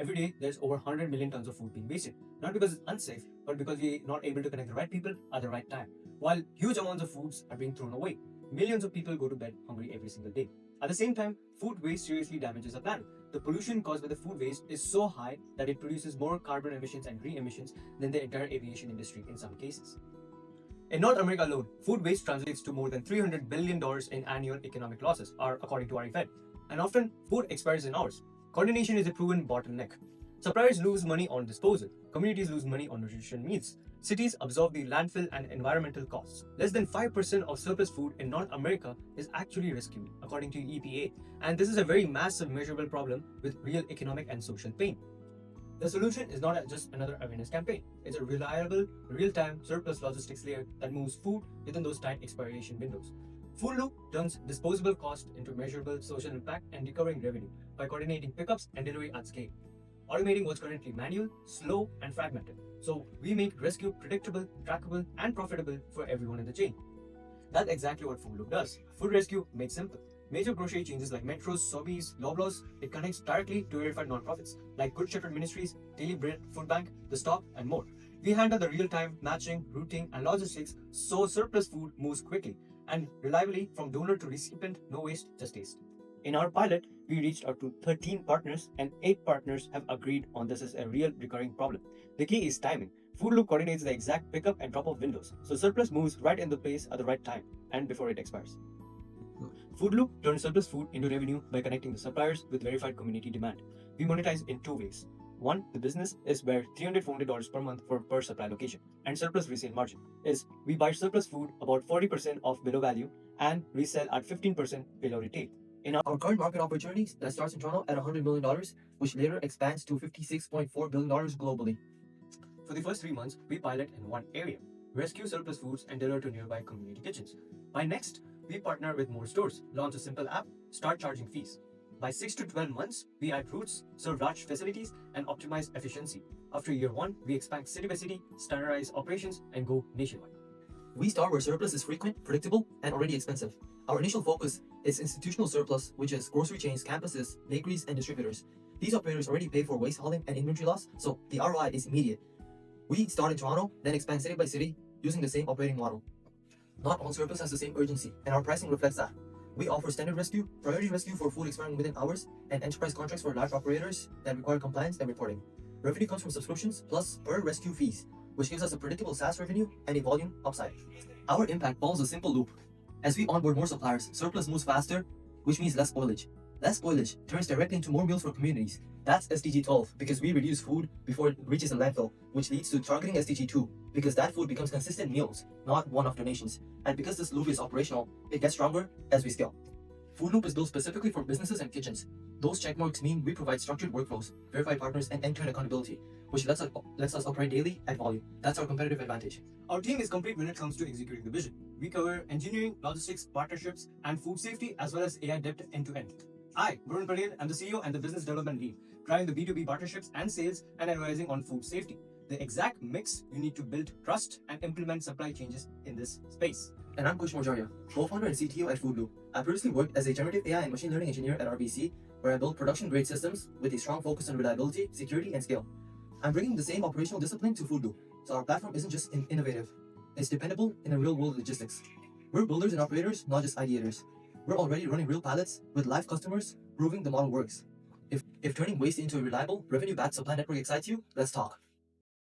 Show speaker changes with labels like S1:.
S1: every day there's over 100 million tons of food being wasted. Not because it's unsafe, but because we're not able to connect the right people at the right time. While huge amounts of foods are being thrown away, millions of people go to bed hungry every single day. At the same time, food waste seriously damages the planet. The pollution caused by the food waste is so high that it produces more carbon emissions and green emissions than the entire aviation industry in some cases. In North America alone, food waste translates to more than $300 billion in annual economic losses, according to REFED. And often, food expires in hours. Coordination is a proven bottleneck. Suppliers lose money on disposal. Communities lose money on nutrition meals. Cities absorb the landfill and environmental costs. Less than 5% of surplus food in North America is actually rescued, according to EPA. And this is a very massive, measurable problem with real economic and social pain. The solution is not just another awareness campaign. It's a reliable, real-time surplus logistics layer that moves food within those tight expiration windows. Foodloop turns disposable cost into measurable social impact and recurring revenue by coordinating pickups and delivery at scale, automating what's currently manual, slow, and fragmented. So we make rescue predictable, trackable, and profitable for everyone in the chain. That's exactly what Foodloop does. Food rescue made simple. Major grocery chains like Metros, Sobeys, Loblaws, it connects directly to verified nonprofits like Good Shepherd Ministries, Daily Bread Food Bank, The Stop, and more. We handle the real-time matching, routing, and logistics so surplus food moves quickly and reliably from donor to recipient, no waste, just taste. In our pilot, we reached out to 13 partners and 8 partners have agreed on this as a real recurring problem. The key is timing. Foodloop coordinates the exact pickup and drop-off windows, so surplus moves right in the place at the right time and before it expires. Foodloop turns surplus food into revenue by connecting the suppliers with verified community demand. We monetize in 2 ways. One, the business is where $300-400 per month for per supply location, and surplus resale margin is we buy surplus food about 40% of below value and resell at 15% below retail.
S2: In our current market opportunities that starts in Toronto at $100 million, which later expands to $56.4 billion globally.
S1: For the first 3 months, we pilot in one area, rescue surplus foods and deliver to nearby community kitchens. By next, we partner with more stores, launch a simple app, start charging fees. By 6 to 12 months, we add routes, serve large facilities, and optimize efficiency. After year 1, we expand city by city, standardize operations, and go nationwide.
S2: We start where surplus is frequent, predictable, and already expensive. Our initial focus is institutional surplus, which is grocery chains, campuses, bakeries, and distributors. These operators already pay for waste hauling and inventory loss, so the ROI is immediate. We start in Toronto, then expand city by city using the same operating model. Not all surplus has the same urgency, and our pricing reflects that. We offer standard rescue, priority rescue for food expiring within hours, and enterprise contracts for large operators that require compliance and reporting. Revenue comes from subscriptions plus per rescue fees, which gives us a predictable SaaS revenue and a volume upside. Our impact follows a simple loop. As we onboard more suppliers, surplus moves faster, which means less spoilage. Less spoilage turns directly into more meals for communities. That's SDG 12 because we reduce food before it reaches a landfill, which leads to targeting SDG 2 because that food becomes consistent meals, not one-off donations. And because this loop is operational, it gets stronger as we scale. Foodloop is built specifically for businesses and kitchens. Those checkmarks mean we provide structured workflows, verified partners, and end-to-end accountability, which lets us operate daily at volume. That's our competitive advantage.
S1: Our team is complete when it comes to executing the vision. We cover engineering, logistics, partnerships, and food safety, as well as AI depth end-to-end. I, Varun Patel, am the CEO and the business development lead, driving the B2B partnerships and sales and advising on food safety. The exact mix you need to build trust and implement supply changes in this space.
S2: And I'm Kush Mojaria, co-founder and CTO at Foodloop. I previously worked as a generative AI and machine learning engineer at RBC, where I built production-grade systems with a strong focus on reliability, security, and scale. I'm bringing the same operational discipline to Foodloop, so our platform isn't just innovative, it's dependable in a real-world logistics. We're builders and operators, not just ideators. We're already running real pilots with live customers, proving the model works. If turning waste into a reliable, revenue-backed supply network excites you, let's talk.